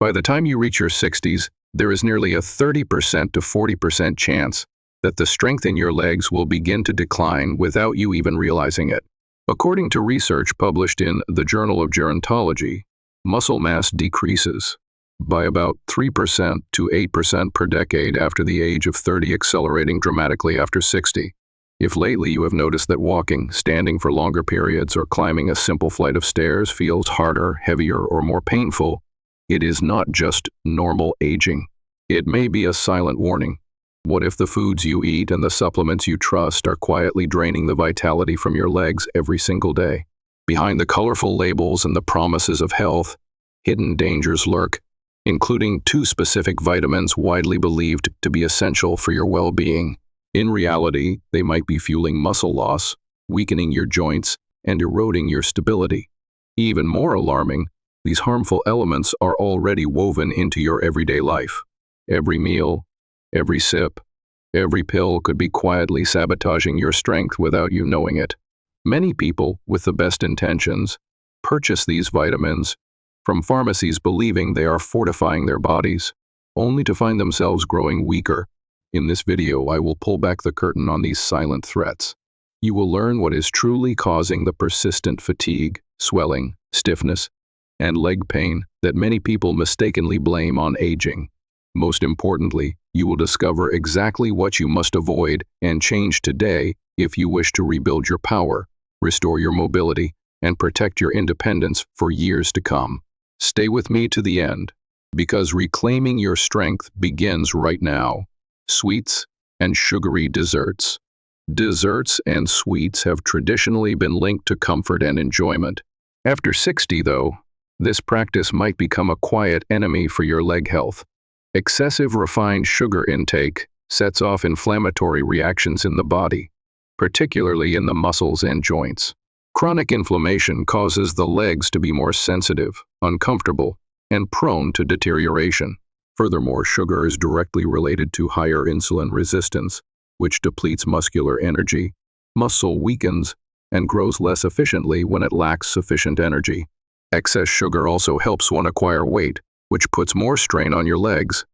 By the time you reach your 60s, there is nearly a 30% to 40% chance that the strength in your legs will begin to decline without you even realizing it. According to research published in the Journal of Gerontology, muscle mass decreases by about 3% to 8% per decade after the age of 30, accelerating dramatically after 60. If lately you have noticed that walking, standing for longer periods, or climbing a simple flight of stairs feels harder, heavier, or more painful, it is not just normal aging. It may be a silent warning. What if the foods you eat and the supplements you trust are quietly draining the vitality from your legs every single day? Behind the colorful labels and the promises of health, hidden dangers lurk, including 2 specific vitamins widely believed to be essential for your well-being. In reality, they might be fueling muscle loss, weakening your joints, and eroding your stability. Even more alarming, these harmful elements are already woven into your everyday life. Every meal, every sip, every pill could be quietly sabotaging your strength without you knowing it. Many people, with the best intentions, purchase these vitamins from pharmacies believing they are fortifying their bodies, only to find themselves growing weaker. In this video, I will pull back the curtain on these silent threats. You will learn what is truly causing the persistent fatigue, swelling, stiffness, and leg pain that many people mistakenly blame on aging. Most importantly, you will discover exactly what you must avoid and change today if you wish to rebuild your power, restore your mobility, and protect your independence for years to come. Stay with me to the end, because reclaiming your strength begins right now. Sweets and sugary desserts. Desserts and sweets have traditionally been linked to comfort and enjoyment. After 60, though, this practice might become a quiet enemy for your leg health. Excessive refined sugar intake sets off inflammatory reactions in the body, particularly in the muscles and joints. Chronic inflammation causes the legs to be more sensitive, uncomfortable, and prone to deterioration. Furthermore, sugar is directly related to higher insulin resistance, which depletes muscular energy. Muscle weakens and grows less efficiently when it lacks sufficient energy. Excess sugar also helps one acquire weight, which puts more strain on your legs.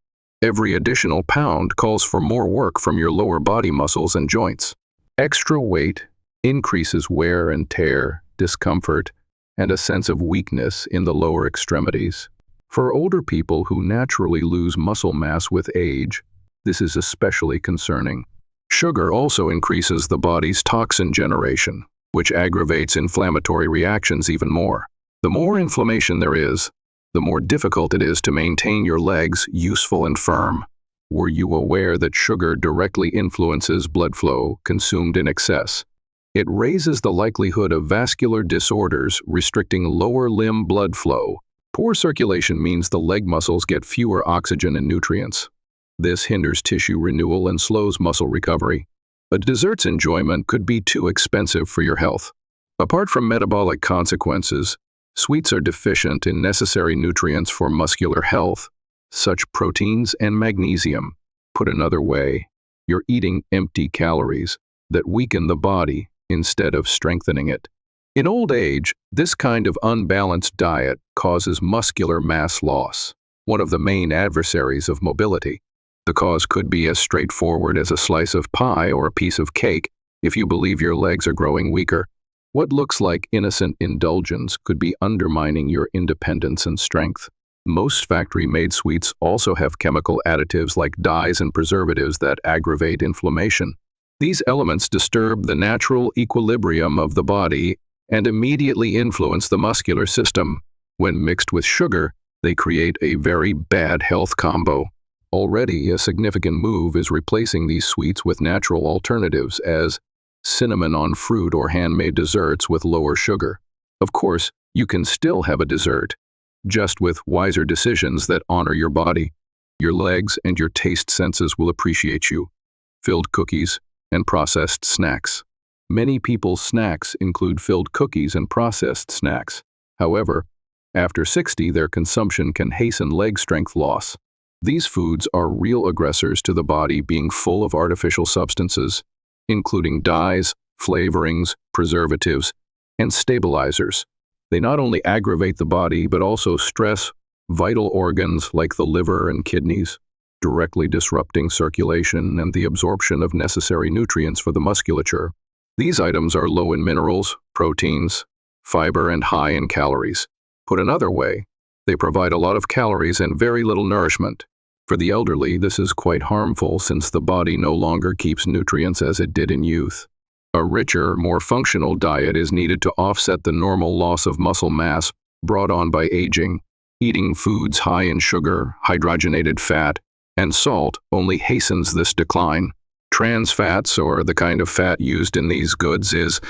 Every additional pound calls for more work from your lower body muscles and joints. Extra weight increases wear and tear, discomfort, and a sense of weakness in the lower extremities. For older people who naturally lose muscle mass with age, this is especially concerning. Sugar also increases the body's toxin generation, which aggravates inflammatory reactions even more. The more inflammation there is, the more difficult it is to maintain your legs useful and firm. Were you aware that sugar directly influences blood flow consumed in excess? It raises the likelihood of vascular disorders, restricting lower limb blood flow. Poor circulation means the leg muscles get fewer oxygen and nutrients. This hinders tissue renewal and slows muscle recovery. A dessert's enjoyment could be too expensive for your health. Apart from metabolic consequences, sweets are deficient in necessary nutrients for muscular health, such proteins and magnesium. Put another way, you're eating empty calories that weaken the body instead of strengthening it. In old age, this kind of unbalanced diet causes muscular mass loss, one of the main adversaries of mobility. The cause could be as straightforward as a slice of pie or a piece of cake if you believe your legs are growing weaker. What looks like innocent indulgence could be undermining your independence and strength. Most factory-made sweets also have chemical additives like dyes and preservatives that aggravate inflammation. These elements disturb the natural equilibrium of the body and immediately influence the muscular system. When mixed with sugar, they create a very bad health combo. Already, a significant move is replacing these sweets with natural alternatives as cinnamon on fruit or handmade desserts with lower sugar. Of course, you can still have a dessert, just with wiser decisions that honor your body. Your legs and your taste senses will appreciate you. Filled cookies and processed snacks. Many people's snacks include filled cookies and processed snacks. However, after 60, their consumption can hasten leg strength loss. These foods are real aggressors to the body, being full of artificial substances, including dyes, flavorings, preservatives, and stabilizers. They not only aggravate the body, but also stress vital organs like the liver and kidneys, directly disrupting circulation and the absorption of necessary nutrients for the musculature. These items are low in minerals, proteins, fiber, and high in calories. Put another way, they provide a lot of calories and very little nourishment. For the elderly, this is quite harmful since the body no longer keeps nutrients as it did in youth. A richer, more functional diet is needed to offset the normal loss of muscle mass brought on by aging. Eating foods high in sugar, hydrogenated fat, and salt only hastens this decline. Trans fats, or the kind of fat used in these goods, is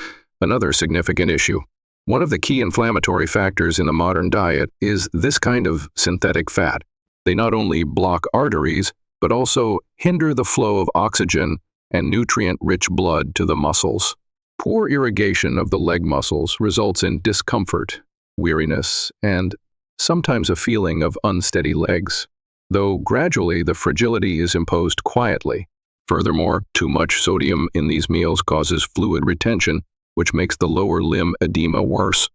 another significant issue. One of the key inflammatory factors in the modern diet is this kind of synthetic fat. They not only block arteries, but also hinder the flow of oxygen and nutrient-rich blood to the muscles. Poor irrigation of the leg muscles results in discomfort, weariness, and sometimes a feeling of unsteady legs, though gradually the fragility is imposed quietly. Furthermore, too much sodium in these meals causes fluid retention, which makes the lower limb edema worse.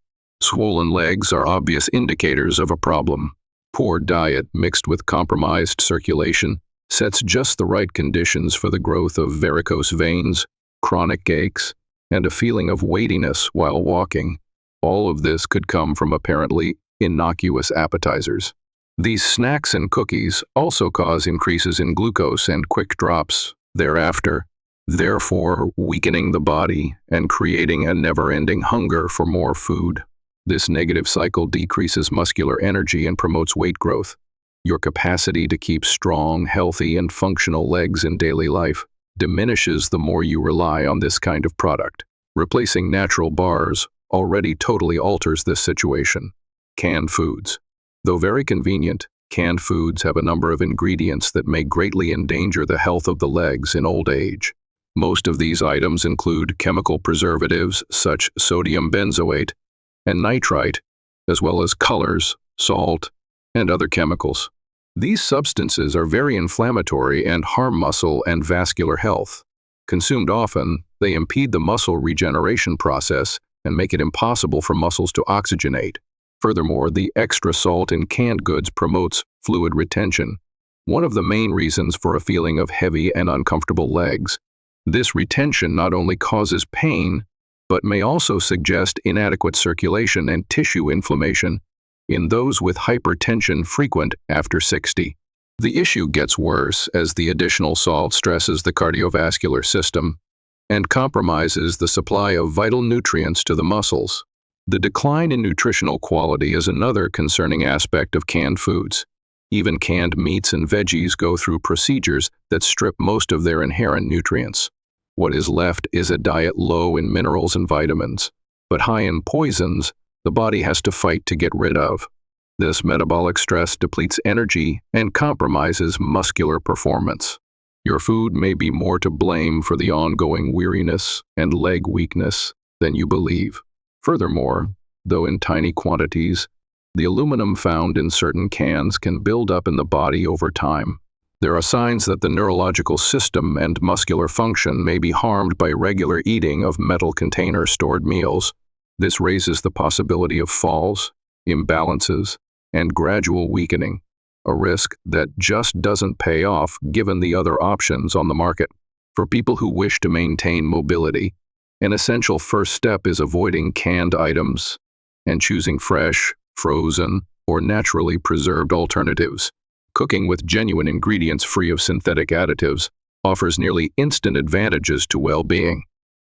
Swollen legs are obvious indicators of a problem. Poor diet mixed with compromised circulation sets just the right conditions for the growth of varicose veins, chronic aches, and a feeling of weightiness while walking. All of this could come from apparently innocuous appetizers. These snacks and cookies also cause increases in glucose and quick drops thereafter, therefore weakening the body and creating a never-ending hunger for more food. This negative cycle decreases muscular energy and promotes weight growth. Your capacity to keep strong, healthy, and functional legs in daily life diminishes the more you rely on this kind of product. Replacing natural bars already totally alters this situation. Canned foods. Though very convenient, canned foods have a number of ingredients that may greatly endanger the health of the legs in old age. Most of these items include chemical preservatives such as sodium benzoate and nitrite, as well as colors, salt, and other chemicals. These substances are very inflammatory and harm muscle and vascular health. Consumed often, they impede the muscle regeneration process and make it impossible for muscles to oxygenate. Furthermore, the extra salt in canned goods promotes fluid retention, one of the main reasons for a feeling of heavy and uncomfortable legs. This retention not only causes pain, but may also suggest inadequate circulation and tissue inflammation in those with hypertension frequent after 60. The issue gets worse as the additional salt stresses the cardiovascular system and compromises the supply of vital nutrients to the muscles. The decline in nutritional quality is another concerning aspect of canned foods. Even canned meats and veggies go through procedures that strip most of their inherent nutrients. What is left is a diet low in minerals and vitamins, but high in poisons the body has to fight to get rid of. This metabolic stress depletes energy and compromises muscular performance. Your food may be more to blame for the ongoing weariness and leg weakness than you believe. Furthermore, though in tiny quantities, the aluminum found in certain cans can build up in the body over time. There are signs that the neurological system and muscular function may be harmed by regular eating of metal container stored meals. This raises the possibility of falls, imbalances, and gradual weakening, a risk that just doesn't pay off given the other options on the market. For people who wish to maintain mobility, an essential first step is avoiding canned items and choosing fresh, frozen, or naturally preserved alternatives. Cooking with genuine ingredients free of synthetic additives offers nearly instant advantages to well-being.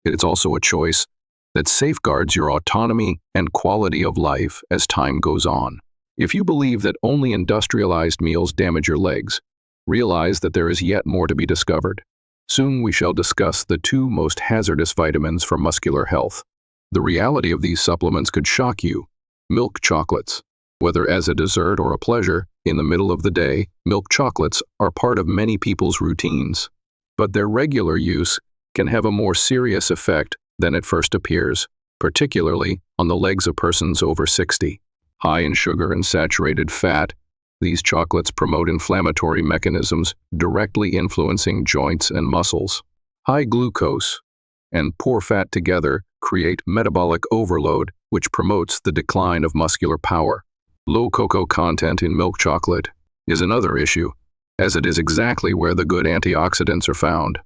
It's also a choice that safeguards your autonomy and quality of life as time goes on. If you believe that only industrialized meals damage your legs, realize that there is yet more to be discovered. Soon we shall discuss the two most hazardous vitamins for muscular health. The reality of these supplements could shock you. Milk chocolates. Whether as a dessert or a pleasure, in the middle of the day, milk chocolates are part of many people's routines. But their regular use can have a more serious effect than it first appears, particularly on the legs of persons over 60. High in sugar and saturated fat, these chocolates promote inflammatory mechanisms directly influencing joints and muscles. High glucose and poor fat together create metabolic overload, which promotes the decline of muscular power. Low cocoa content in milk chocolate is another issue, as it is exactly where the good antioxidants are found.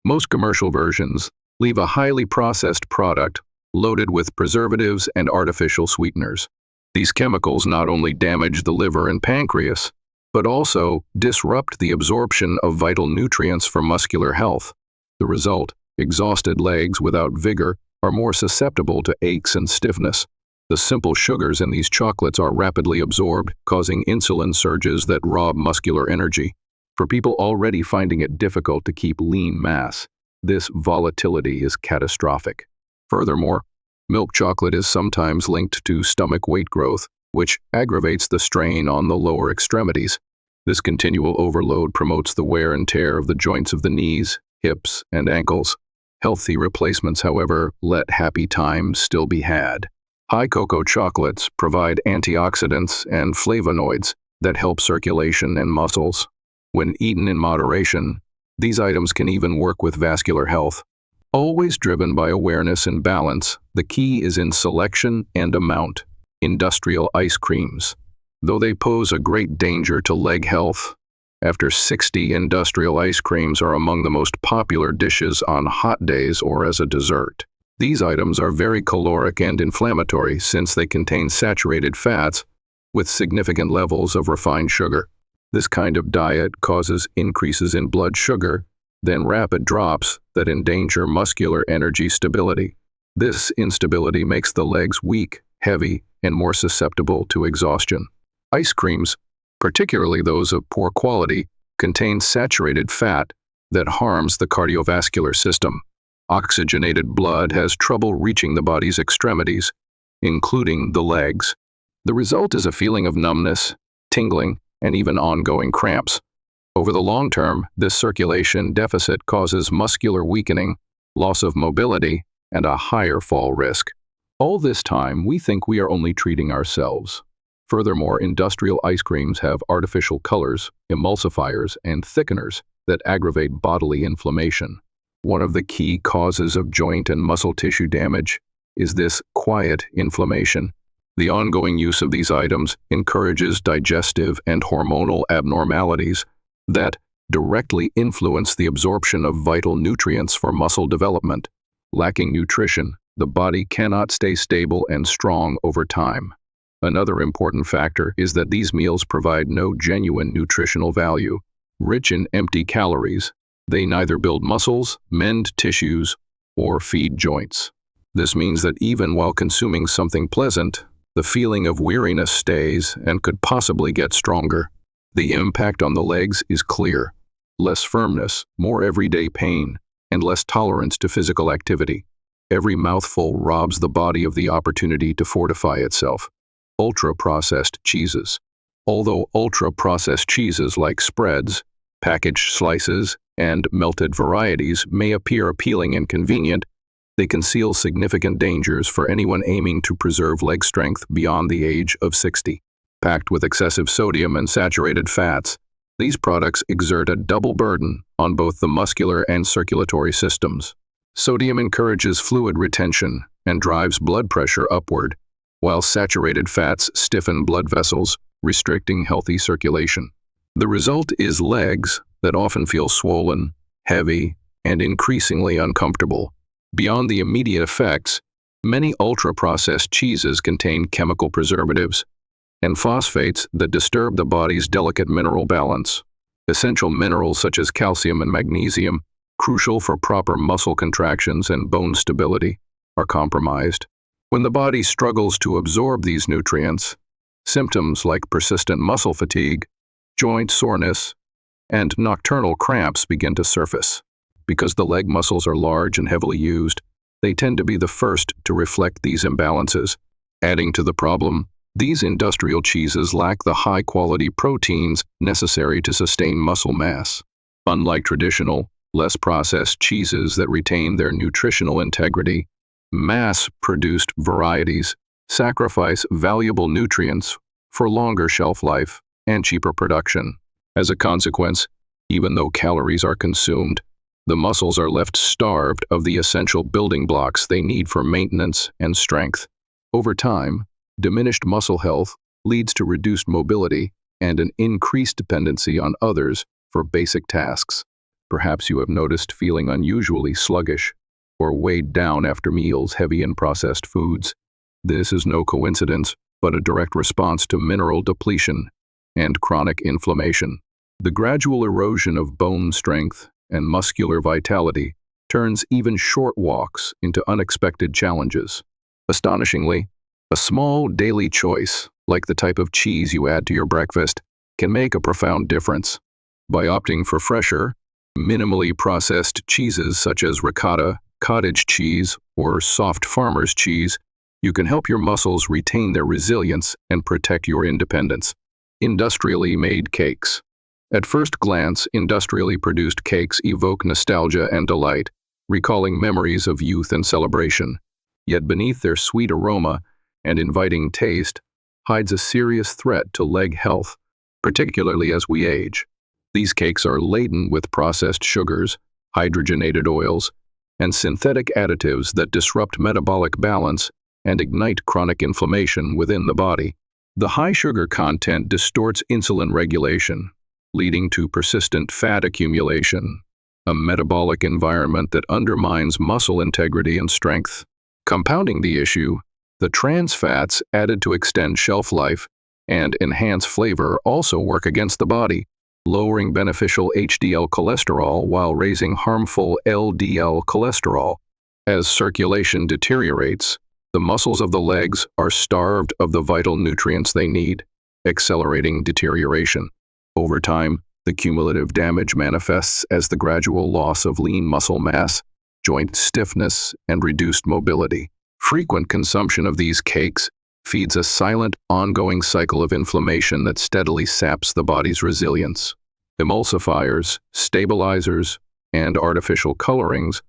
Most commercial versions leave a highly processed product loaded with preservatives and artificial sweeteners. These chemicals not only damage the liver and pancreas, but also disrupt the absorption of vital nutrients for muscular health. The result, exhausted legs without vigor are more susceptible to aches and stiffness. The simple sugars in these chocolates are rapidly absorbed, causing insulin surges that rob muscular energy. For people already finding it difficult to keep lean mass, this volatility is catastrophic. Furthermore, milk chocolate is sometimes linked to stomach weight growth, which aggravates the strain on the lower extremities. This continual overload promotes the wear and tear of the joints of the knees, hips, and ankles. Healthy replacements, however, let happy times still be had. High cocoa chocolates provide antioxidants and flavonoids that help circulation and muscles. When eaten in moderation, these items can even work with vascular health. Always driven by awareness and balance, the key is in selection and amount. Industrial ice creams, though they pose a great danger to leg health. After 60, industrial ice creams are among the most popular dishes on hot days or as a dessert. These items are very caloric and inflammatory since they contain saturated fats with significant levels of refined sugar. This kind of diet causes increases in blood sugar, then rapid drops that endanger muscular energy stability. This instability makes the legs weak, heavy, and more susceptible to exhaustion. Ice creams, particularly those of poor quality, contain saturated fat that harms the cardiovascular system. Oxygenated blood has trouble reaching the body's extremities, including the legs. The result is a feeling of numbness, tingling, and even ongoing cramps. Over the long term, this circulation deficit causes muscular weakening, loss of mobility, and a higher fall risk. All this time, we think we are only treating ourselves. Furthermore, industrial ice creams have artificial colors, emulsifiers, and thickeners that aggravate bodily inflammation. One of the key causes of joint and muscle tissue damage is this quiet inflammation. The ongoing use of these items encourages digestive and hormonal abnormalities that directly influence the absorption of vital nutrients for muscle development. Lacking nutrition, the body cannot stay stable and strong over time. Another important factor is that these meals provide no genuine nutritional value. Rich in empty calories, they neither build muscles, mend tissues, or feed joints. This means that even while consuming something pleasant, the feeling of weariness stays and could possibly get stronger. The impact on the legs is clear. Less firmness, more everyday pain, and less tolerance to physical activity. Every mouthful robs the body of the opportunity to fortify itself. Ultra-processed cheeses. Although ultra-processed cheeses like spreads, packaged slices, and melted varieties may appear appealing and convenient, they conceal significant dangers for anyone aiming to preserve leg strength beyond the age of 60. Packed with excessive sodium and saturated fats, these products exert a double burden on both the muscular and circulatory systems. Sodium encourages fluid retention and drives blood pressure upward, while saturated fats stiffen blood vessels, restricting healthy circulation. The result is legs that often feel swollen, heavy, and increasingly uncomfortable. Beyond the immediate effects, many ultra-processed cheeses contain chemical preservatives and phosphates that disturb the body's delicate mineral balance. Essential minerals such as calcium and magnesium, crucial for proper muscle contractions and bone stability, are compromised. When the body struggles to absorb these nutrients, symptoms like persistent muscle fatigue, joint soreness, and nocturnal cramps begin to surface. Because the leg muscles are large and heavily used, they tend to be the first to reflect these imbalances. Adding to the problem, these industrial cheeses lack the high-quality proteins necessary to sustain muscle mass. Unlike traditional, less processed cheeses that retain their nutritional integrity, mass-produced varieties sacrifice valuable nutrients for longer shelf life and cheaper production. As a consequence, even though calories are consumed, the muscles are left starved of the essential building blocks they need for maintenance and strength. Over time, diminished muscle health leads to reduced mobility and an increased dependency on others for basic tasks. Perhaps you have noticed feeling unusually sluggish or weighed down after meals heavy in processed foods. This is no coincidence, but a direct response to mineral depletion and chronic inflammation. The gradual erosion of bone strength and muscular vitality turns even short walks into unexpected challenges. Astonishingly, a small daily choice, like the type of cheese you add to your breakfast, can make a profound difference. By opting for fresher, minimally processed cheeses such as ricotta, cottage cheese, or soft farmer's cheese, you can help your muscles retain their resilience and protect your independence. Industrially made cakes. At first glance, industrially produced cakes evoke nostalgia and delight, recalling memories of youth and celebration. Yet beneath their sweet aroma and inviting taste hides a serious threat to leg health, particularly as we age. These cakes are laden with processed sugars, hydrogenated oils, and synthetic additives that disrupt metabolic balance and ignite chronic inflammation within the body. The high sugar content distorts insulin regulation, leading to persistent fat accumulation, a metabolic environment that undermines muscle integrity and strength. Compounding the issue, the trans fats added to extend shelf life and enhance flavor also work against the body, lowering beneficial HDL cholesterol while raising harmful LDL cholesterol. As circulation deteriorates, the muscles of the legs are starved of the vital nutrients they need, accelerating deterioration. Over time, the cumulative damage manifests as the gradual loss of lean muscle mass, joint stiffness, and reduced mobility. Frequent consumption of these cakes feeds a silent, ongoing cycle of inflammation that steadily saps the body's resilience. Emulsifiers, stabilizers, and artificial colorings,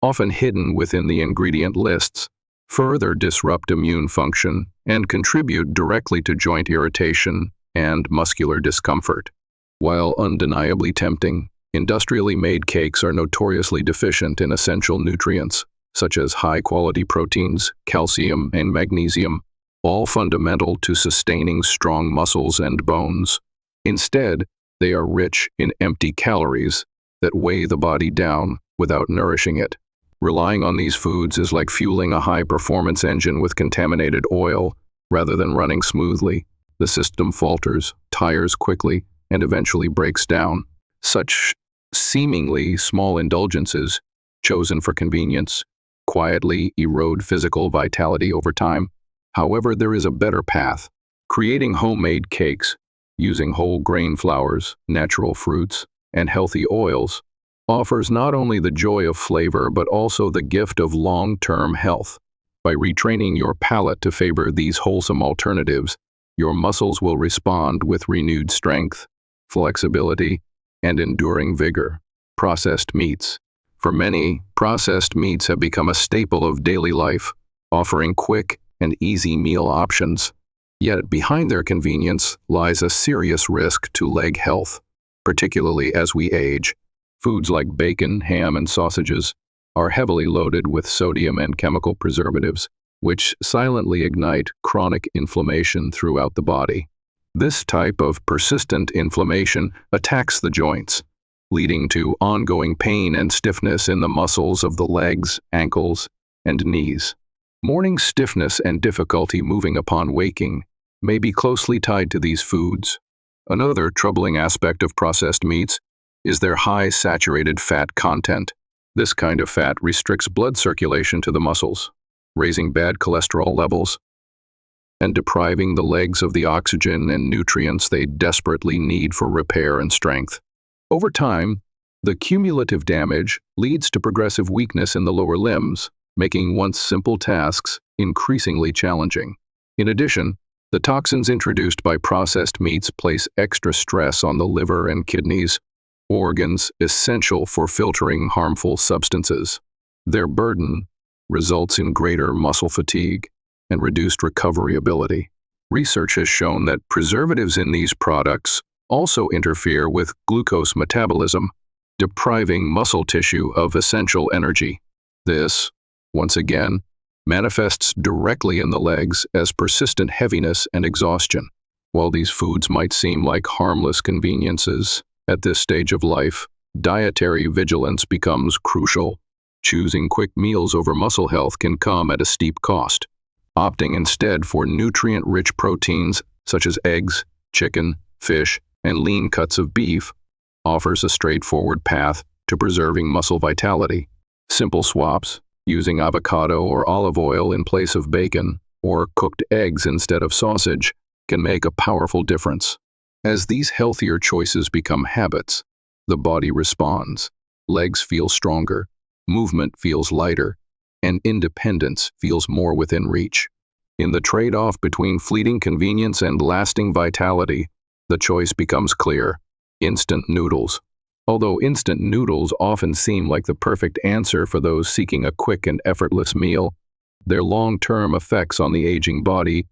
often hidden within the ingredient lists, further disrupt immune function and contribute directly to joint irritation and muscular discomfort. While undeniably tempting, industrially made cakes are notoriously deficient in essential nutrients, such as high-quality proteins, calcium, and magnesium, all fundamental to sustaining strong muscles and bones. Instead, they are rich in empty calories that weigh the body down without nourishing it. Relying on these foods is like fueling a high-performance engine with contaminated oil rather than running smoothly. The system falters, tires quickly, and eventually breaks down. Such seemingly small indulgences, chosen for convenience, quietly erode physical vitality over time. However, there is a better path. Creating homemade cakes, using whole grain flours, natural fruits, and healthy oils, offers not only the joy of flavor but also the gift of long-term health. By retraining your palate to favor these wholesome alternatives, your muscles will respond with renewed strength, flexibility, and enduring vigor. Processed meats. For many, processed meats have become a staple of daily life, offering quick and easy meal options. Yet behind their convenience lies a serious risk to leg health, particularly as we age. Foods like bacon, ham, and sausages are heavily loaded with sodium and chemical preservatives, which silently ignite chronic inflammation throughout the body. This type of persistent inflammation attacks the joints, leading to ongoing pain and stiffness in the muscles of the legs, ankles, and knees. Morning stiffness and difficulty moving upon waking may be closely tied to these foods. Another troubling aspect of processed meats is their high saturated fat content. This kind of fat restricts blood circulation to the muscles, raising bad cholesterol levels and depriving the legs of the oxygen and nutrients they desperately need for repair and strength. Over time, the cumulative damage leads to progressive weakness in the lower limbs, making once simple tasks increasingly challenging. In addition, the toxins introduced by processed meats place extra stress on the liver and kidneys, organs essential for filtering harmful substances. Their burden results in greater muscle fatigue and reduced recovery ability. Research has shown that preservatives in these products also interfere with glucose metabolism, depriving muscle tissue of essential energy. This, once again, manifests directly in the legs as persistent heaviness and exhaustion. While these foods might seem like harmless conveniences, at this stage of life, dietary vigilance becomes crucial. Choosing quick meals over muscle health can come at a steep cost. Opting instead for nutrient-rich proteins such as eggs, chicken, fish, and lean cuts of beef offers a straightforward path to preserving muscle vitality. Simple swaps, using avocado or olive oil in place of bacon, or cooked eggs instead of sausage, can make a powerful difference. As these healthier choices become habits, the body responds. Legs feel stronger, movement feels lighter, and independence feels more within reach. In the trade-off between fleeting convenience and lasting vitality, the choice becomes clear: instant noodles. Although instant noodles often seem like the perfect answer for those seeking a quick and effortless meal, their long-term effects on the aging body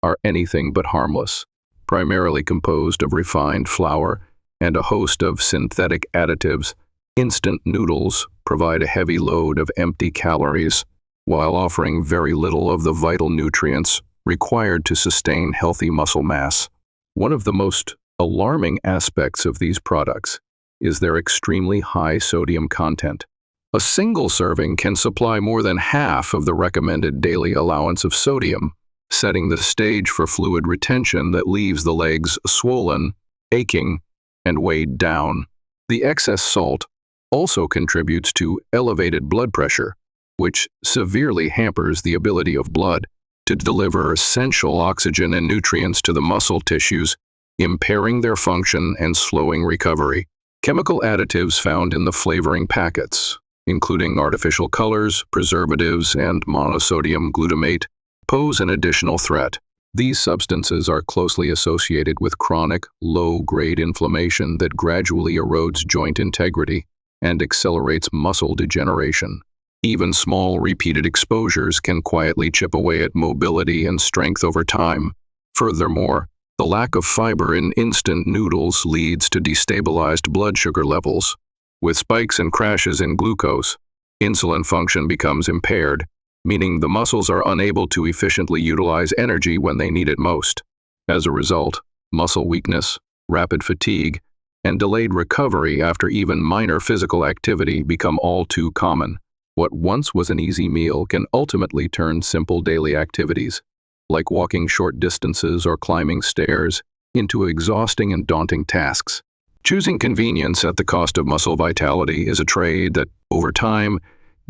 are anything but harmless. Primarily composed of refined flour and a host of synthetic additives, instant noodles provide a heavy load of empty calories while offering very little of the vital nutrients required to sustain healthy muscle mass. One of the most alarming aspects of these products is their extremely high sodium content. A single serving can supply more than half of the recommended daily allowance of sodium, setting the stage for fluid retention that leaves the legs swollen, aching, and weighed down. The excess salt also contributes to elevated blood pressure, which severely hampers the ability of blood to deliver essential oxygen and nutrients to the muscle tissues, impairing their function and slowing recovery. Chemical additives found in the flavoring packets, including artificial colors, preservatives, and monosodium glutamate, pose an additional threat. These substances are closely associated with chronic, low-grade inflammation that gradually erodes joint integrity and accelerates muscle degeneration. Even small, repeated exposures can quietly chip away at mobility and strength over time. Furthermore, the lack of fiber in instant noodles leads to destabilized blood sugar levels. With spikes and crashes in glucose, insulin function becomes impaired, meaning the muscles are unable to efficiently utilize energy when they need it most. As a result, muscle weakness, rapid fatigue, and delayed recovery after even minor physical activity become all too common. What once was an easy meal can ultimately turn simple daily activities, like walking short distances or climbing stairs, into exhausting and daunting tasks. Choosing convenience at the cost of muscle vitality is a trade that, over time,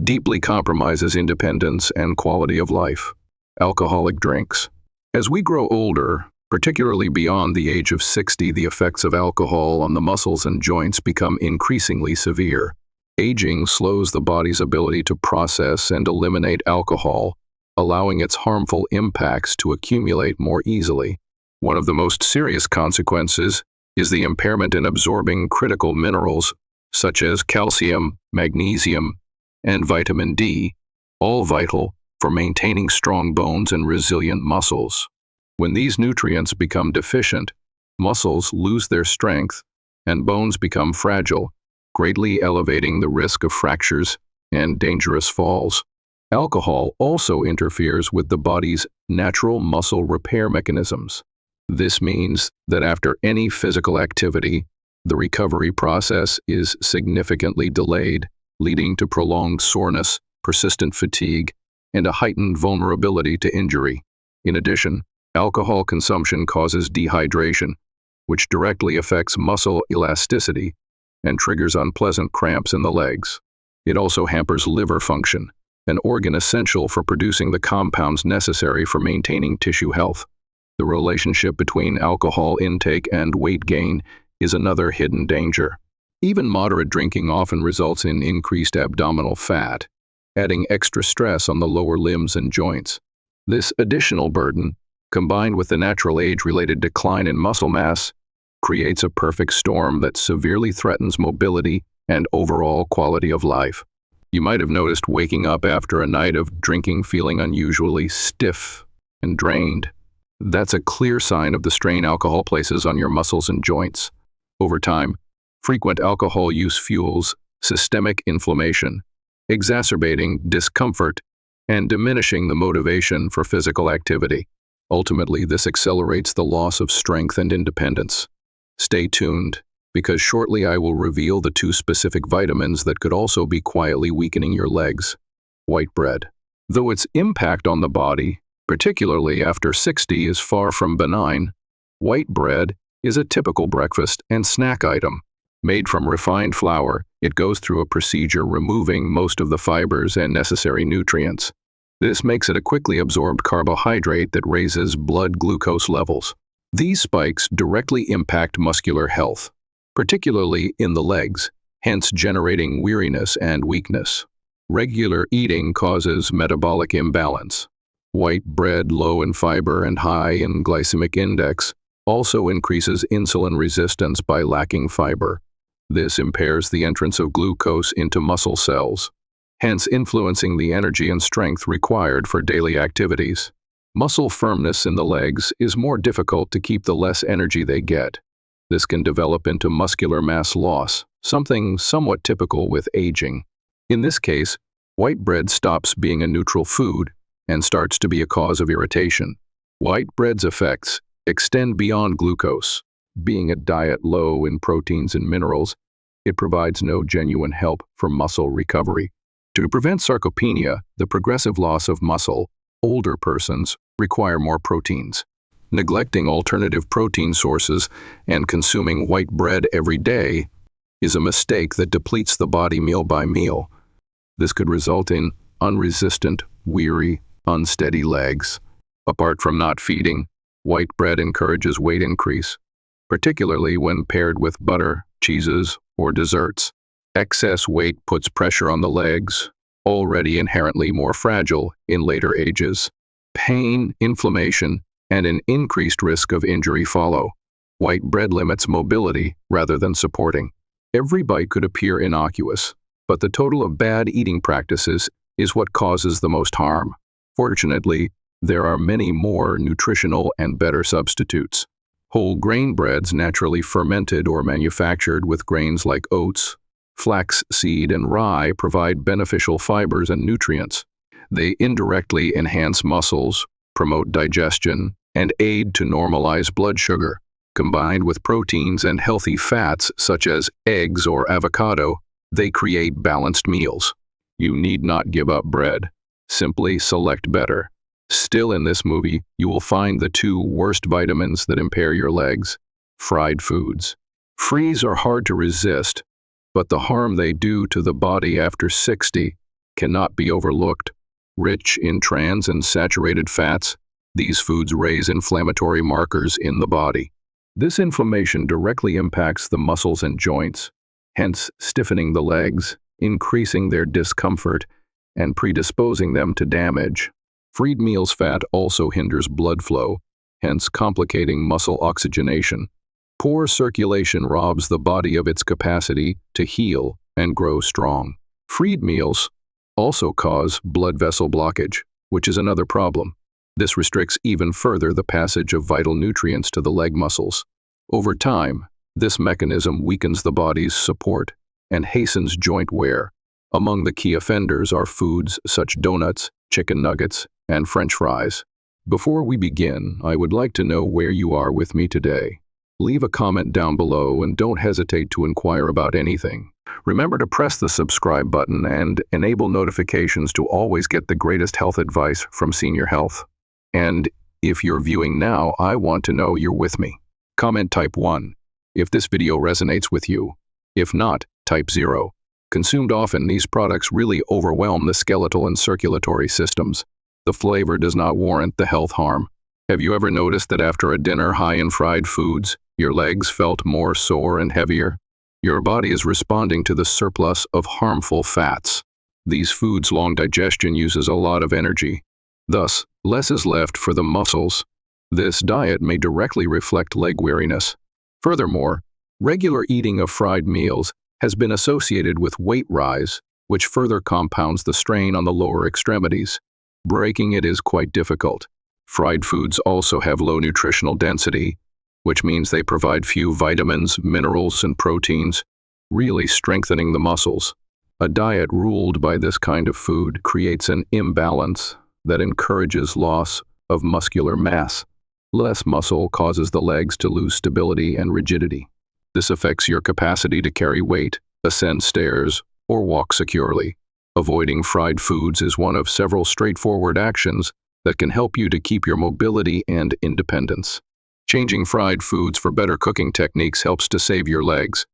deeply compromises independence and quality of life. Alcoholic drinks. As we grow older, particularly beyond the age of 60, the effects of alcohol on the muscles and joints become increasingly severe. Aging slows the body's ability to process and eliminate alcohol, allowing its harmful impacts to accumulate more easily. One of the most serious consequences is the impairment in absorbing critical minerals such as calcium, magnesium, and vitamin D, all vital for maintaining strong bones and resilient muscles. When these nutrients become deficient, muscles lose their strength and bones become fragile, greatly elevating the risk of fractures and dangerous falls. Alcohol also interferes with the body's natural muscle repair mechanisms. This means that after any physical activity, the recovery process is significantly delayed, leading to prolonged soreness, persistent fatigue, and a heightened vulnerability to injury. In addition, alcohol consumption causes dehydration, which directly affects muscle elasticity and triggers unpleasant cramps in the legs. It also hampers liver function, an organ essential for producing the compounds necessary for maintaining tissue health. The relationship between alcohol intake and weight gain is another hidden danger. Even moderate drinking often results in increased abdominal fat, adding extra stress on the lower limbs and joints. This additional burden, combined with the natural age-related decline in muscle mass, creates a perfect storm that severely threatens mobility and overall quality of life. You might have noticed waking up after a night of drinking feeling unusually stiff and drained. That's a clear sign of the strain alcohol places on your muscles and joints. Over time, frequent alcohol use fuels systemic inflammation, exacerbating discomfort and diminishing the motivation for physical activity. Ultimately, this accelerates the loss of strength and independence. Stay tuned, because shortly I will reveal the two specific vitamins that could also be quietly weakening your legs. White bread. Though its impact on the body, particularly after 60, is far from benign, white bread is a typical breakfast and snack item. Made from refined flour, it goes through a procedure removing most of the fibers and necessary nutrients. This makes it a quickly absorbed carbohydrate that raises blood glucose levels. These spikes directly impact muscular health, particularly in the legs, hence generating weariness and weakness. Regular eating causes metabolic imbalance. White bread, low in fiber and high in glycemic index, also increases insulin resistance by lacking fiber. This impairs the entrance of glucose into muscle cells, hence influencing the energy and strength required for daily activities. Muscle firmness in the legs is more difficult to keep the less energy they get. This can develop into muscular mass loss, something somewhat typical with aging. In this case, white bread stops being a neutral food and starts to be a cause of irritation. White bread's effects extend beyond glucose. Being a diet low in proteins and minerals, it provides no genuine help for muscle recovery. To prevent sarcopenia, the progressive loss of muscle, older persons require more proteins. Neglecting alternative protein sources and consuming white bread every day is a mistake that depletes the body meal by meal. This could result in unresistant, weary, unsteady legs. Apart from not feeding, white bread encourages weight increase, particularly when paired with butter, cheeses, or desserts. Excess weight puts pressure on the legs, already inherently more fragile in later ages. Pain, inflammation, and an increased risk of injury follow. White bread limits mobility rather than supporting. Every bite could appear innocuous, but the total of bad eating practices is what causes the most harm. Fortunately, there are many more nutritional and better substitutes. Whole grain breads naturally fermented or manufactured with grains like oats, flaxseed, and rye provide beneficial fibers and nutrients. They indirectly enhance muscles, promote digestion, and aid to normalize blood sugar. Combined with proteins and healthy fats such as eggs or avocado, they create balanced meals. You need not give up bread. Simply select better. Still in this movie, you will find the two worst vitamins that impair your legs: fried foods. Freeze are hard to resist, but the harm they do to the body after 60 cannot be overlooked. Rich in trans and saturated fats, these foods raise inflammatory markers in the body. This inflammation directly impacts the muscles and joints, hence stiffening the legs, increasing their discomfort, and predisposing them to damage. Freed meals fat also hinders blood flow, hence complicating muscle oxygenation. Poor circulation robs the body of its capacity to heal and grow strong. Freed meals also cause blood vessel blockage, which is another problem. This restricts even further the passage of vital nutrients to the leg muscles. Over time, this mechanism weakens the body's support and hastens joint wear. Among the key offenders are foods such as donuts, chicken nuggets, and French fries. Before we begin, I would like to know where you are with me today. Leave a comment down below and don't hesitate to inquire about anything. Remember to press the subscribe button and enable notifications to always get the greatest health advice from Senior Health. And if you're viewing now, I want to know you're with me. Comment type 1 if this video resonates with you. If not, type 0. Consumed often, these products really overwhelm the skeletal and circulatory systems. The flavor does not warrant the health harm. Have you ever noticed that after a dinner high in fried foods, your legs felt more sore and heavier? Your body is responding to the surplus of harmful fats. These foods' long digestion uses a lot of energy. Thus, less is left for the muscles. This diet may directly reflect leg weariness. Furthermore, regular eating of fried meals has been associated with weight rise, which further compounds the strain on the lower extremities. Breaking it is quite difficult. Fried foods also have low nutritional density, which means they provide few vitamins, minerals, and proteins, really strengthening the muscles. A diet ruled by this kind of food creates an imbalance that encourages loss of muscular mass. Less muscle causes the legs to lose stability and rigidity. This affects your capacity to carry weight, ascend stairs, or walk securely. Avoiding fried foods is one of several straightforward actions that can help you to keep your mobility and independence. Changing fried foods for better cooking techniques helps to save your legs.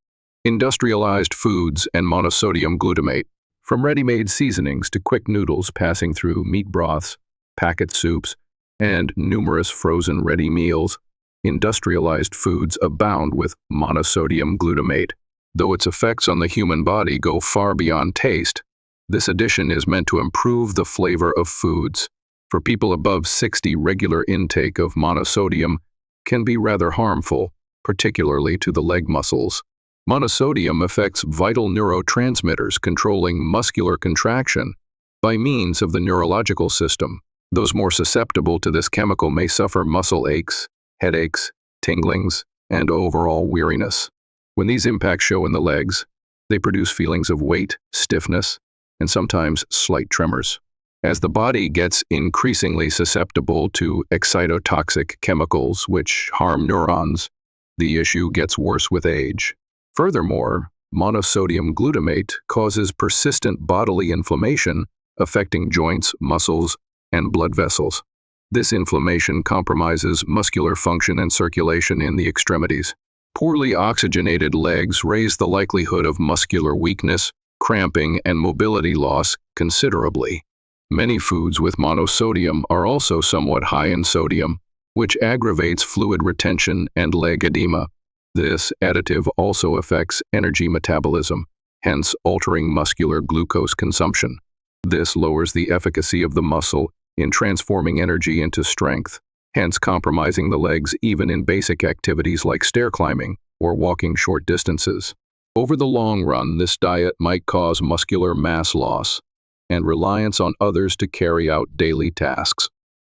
Industrialized foods and monosodium glutamate, from ready-made seasonings to quick noodles passing through meat broths, packet soups, and numerous frozen ready meals, industrialized foods abound with monosodium glutamate. Though its effects on the human body go far beyond taste, this addition is meant to improve the flavor of foods. For people above 60, regular intake of monosodium can be rather harmful, particularly to the leg muscles. Monosodium affects vital neurotransmitters controlling muscular contraction by means of the neurological system. Those more susceptible to this chemical may suffer muscle aches, headaches, tinglings, and overall weariness. When these impacts show in the legs, they produce feelings of weight, stiffness, and sometimes slight tremors. As the body gets increasingly susceptible to excitotoxic chemicals which harm neurons, the issue gets worse with age. Furthermore, monosodium glutamate causes persistent bodily inflammation affecting joints, muscles, and blood vessels. This inflammation compromises muscular function and circulation in the extremities. Poorly oxygenated legs raise the likelihood of muscular weakness, cramping, and mobility loss considerably. Many foods with monosodium are also somewhat high in sodium, which aggravates fluid retention and leg edema. This additive also affects energy metabolism, hence altering muscular glucose consumption. This lowers the efficacy of the muscle in transforming energy into strength, hence compromising the legs even in basic activities like stair climbing or walking short distances. Over the long run, this diet might cause muscular mass loss and reliance on others to carry out daily tasks.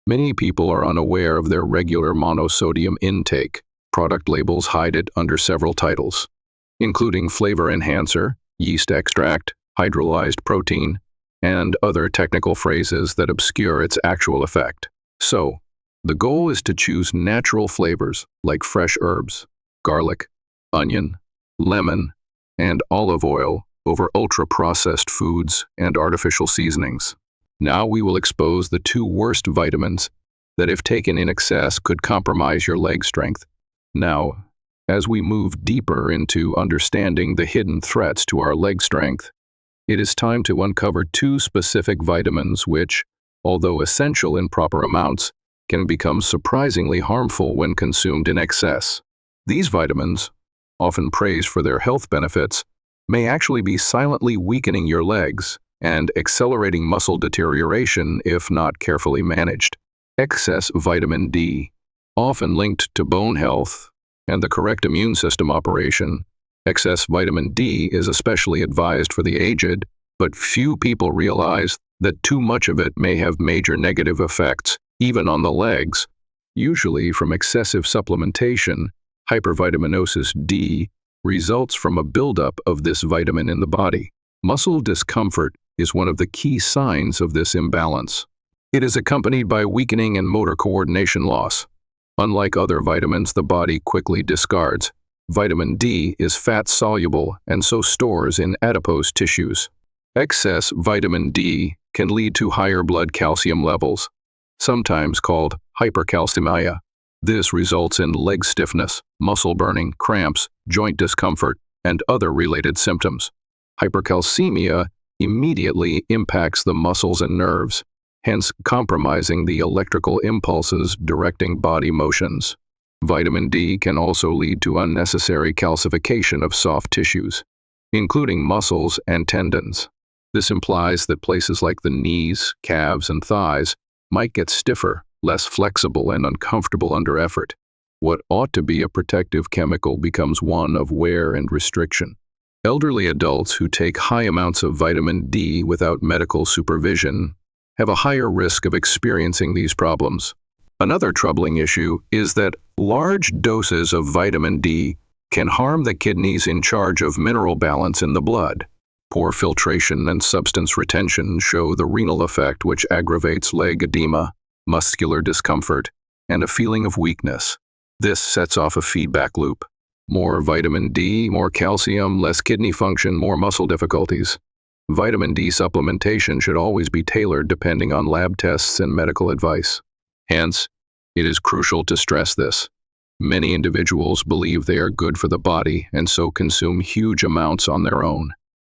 Many people are unaware of their regular monosodium intake. Product labels hide it under several titles, including flavor enhancer, yeast extract, hydrolyzed protein, and other technical phrases that obscure its actual effect. So, the goal is to choose natural flavors like fresh herbs, garlic, onion, lemon, and olive oil over ultra-processed foods and artificial seasonings. Now we will expose the two worst vitamins that, if taken in excess, could compromise your leg strength. Now, as we move deeper into understanding the hidden threats to our leg strength, it is time to uncover two specific vitamins which, although essential in proper amounts, can become surprisingly harmful when consumed in excess. These vitamins, often praised for their health benefits, may actually be silently weakening your legs and accelerating muscle deterioration if not carefully managed. Excess vitamin D, often linked to bone health and the correct immune system operation, excess vitamin D is especially advised for the aged, but few people realize that too much of it may have major negative effects, even on the legs. Usually from excessive supplementation, hypervitaminosis D results from a buildup of this vitamin in the body. Muscle discomfort is one of the key signs of this imbalance. It is accompanied by weakening and motor coordination loss. Unlike other vitamins the body quickly discards, vitamin D is fat-soluble and so stores in adipose tissues. Excess vitamin D can lead to higher blood calcium levels, sometimes called hypercalcemia. This results in leg stiffness, muscle burning, cramps, joint discomfort, and other related symptoms. Hypercalcemia immediately impacts the muscles and nerves, hence compromising the electrical impulses directing body motions. Vitamin D can also lead to unnecessary calcification of soft tissues, including muscles and tendons. This implies that places like the knees, calves, and thighs might get stiffer, less flexible, and uncomfortable under effort. What ought to be a protective chemical becomes one of wear and restriction. Elderly adults who take high amounts of vitamin D without medical supervision have a higher risk of experiencing these problems. Another troubling issue is that large doses of vitamin D can harm the kidneys in charge of mineral balance in the blood. Poor filtration and substance retention show the renal effect, which aggravates leg edema, muscular discomfort, and a feeling of weakness. This sets off a feedback loop. More vitamin D, more calcium, less kidney function, more muscle difficulties. Vitamin D supplementation should always be tailored depending on lab tests and medical advice. Hence, it is crucial to stress this. Many individuals believe they are good for the body and so consume huge amounts on their own.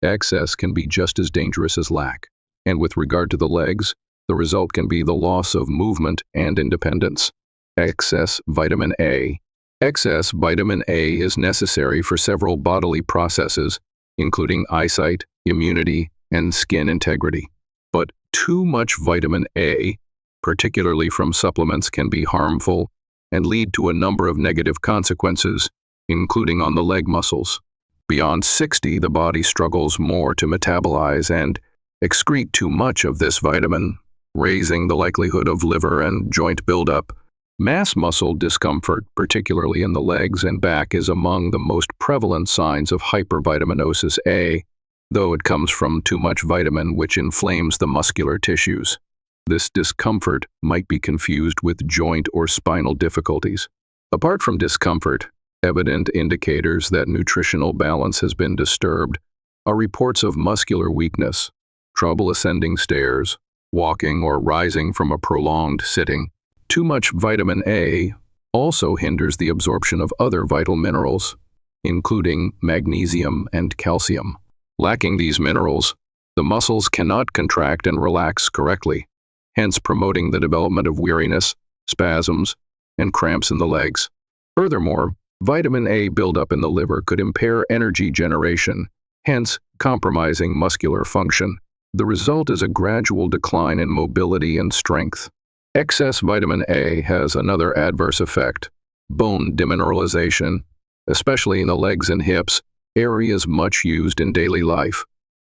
Excess can be just as dangerous as lack. And with regard to the legs, the result can be the loss of movement and independence. Excess vitamin A. Excess vitamin A is necessary for several bodily processes, including eyesight, immunity, and skin integrity. But too much vitamin A, particularly from supplements, can be harmful and lead to a number of negative consequences, including on the leg muscles. Beyond 60, the body struggles more to metabolize and excrete too much of this vitamin, raising the likelihood of liver and joint buildup. Mass muscle discomfort, particularly in the legs and back, is among the most prevalent signs of hypervitaminosis A, though it comes from too much vitamin, which inflames the muscular tissues. This discomfort might be confused with joint or spinal difficulties. Apart from discomfort, evident indicators that nutritional balance has been disturbed are reports of muscular weakness, trouble ascending stairs, walking or rising from a prolonged sitting. Too much vitamin A also hinders the absorption of other vital minerals, including magnesium and calcium. Lacking these minerals, the muscles cannot contract and relax correctly, hence promoting the development of weariness, spasms, and cramps in the legs. Furthermore, vitamin A buildup in the liver could impair energy generation, hence compromising muscular function. The result is a gradual decline in mobility and strength. Excess vitamin A has another adverse effect: bone demineralization, especially in the legs and hips, areas much used in daily life.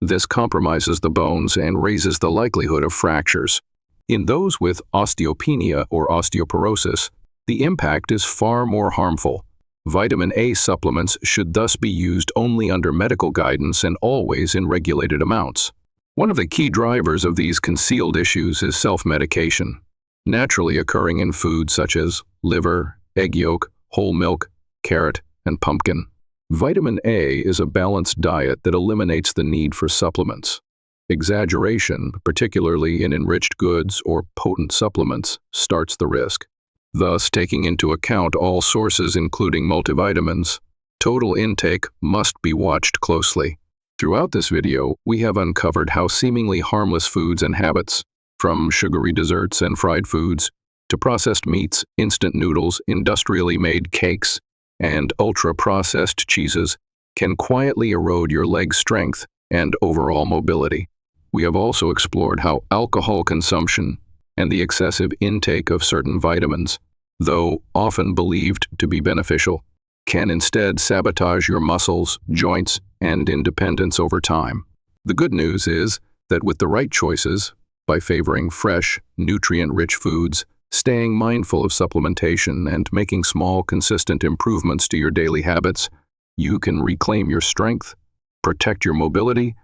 This compromises the bones and raises the likelihood of fractures. In those with osteopenia or osteoporosis, the impact is far more harmful. Vitamin A supplements should thus be used only under medical guidance and always in regulated amounts. One of the key drivers of these concealed issues is self-medication, naturally occurring in foods such as liver, egg yolk, whole milk, carrot, and pumpkin. Vitamin A is a balanced diet that eliminates the need for supplements. Exaggeration, particularly in enriched goods or potent supplements, starts the risk. Thus, taking into account all sources including multivitamins, total intake must be watched closely. Throughout this video, we have uncovered how seemingly harmless foods and habits, from sugary desserts and fried foods to processed meats, instant noodles, industrially made cakes, and ultra-processed cheeses, can quietly erode your leg strength and overall mobility. We have also explored how alcohol consumption and the excessive intake of certain vitamins, though often believed to be beneficial, can instead sabotage your muscles, joints, and independence over time. The good news is that with the right choices, by favoring fresh, nutrient-rich foods, staying mindful of supplementation, and making small, consistent improvements to your daily habits, you can reclaim your strength, protect your mobility,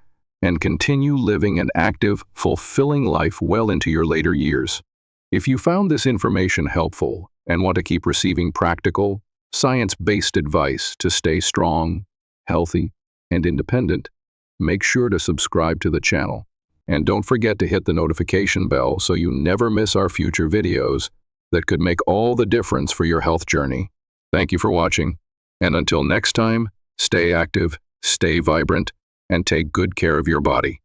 and continue living an active, fulfilling life well into your later years. If you found this information helpful and want to keep receiving practical, science-based advice to stay strong, healthy, and independent, make sure to subscribe to the channel. And don't forget to hit the notification bell so you never miss our future videos that could make all the difference for your health journey. Thank you for watching, and until next time, stay active, stay vibrant, and take good care of your body.